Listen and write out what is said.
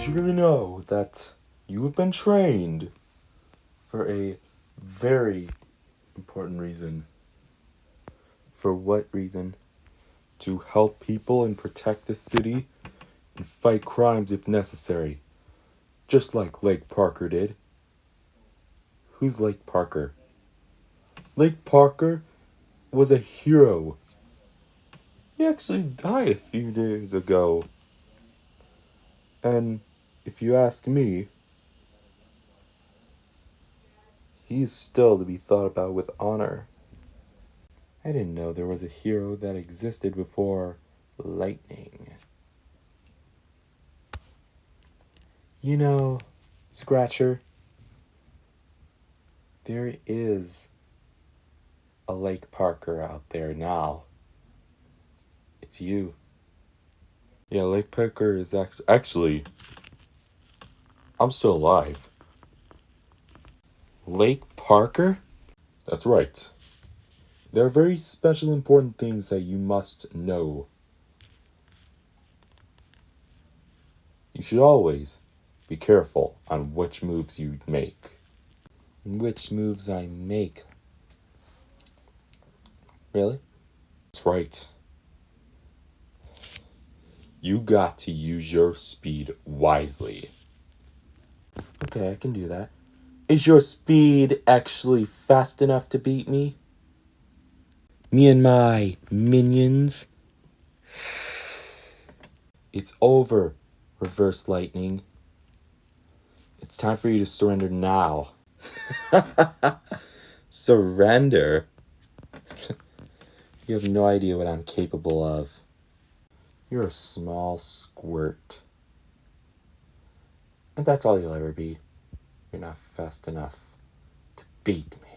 Did you really know that you have been trained for a very important reason? For what reason? To help people and protect the city and fight crimes if necessary. Just like Lake Parker did. Who's Lake Parker? Lake Parker was a hero. He actually died a few days ago. And if you ask me, he's still to be thought about with honor. I didn't know there was a hero that existed before lightning. You know, Scratcher, there is a Lake Parker out there now. It's you. Yeah, Lake Parker is actually, I'm still alive. Lake Parker? That's right. There are very special important things that you must know. You should always be careful on which moves you make. Which moves I make? Really? That's right. You got to use your speed wisely. Okay, I can do that. Is your speed actually fast enough to beat me? Me and my minions? It's over, Reverse Lightning. It's time for you to surrender now. Surrender? You have no idea what I'm capable of. You're a small squirt. And that's all you'll ever be. You're not fast enough to beat me.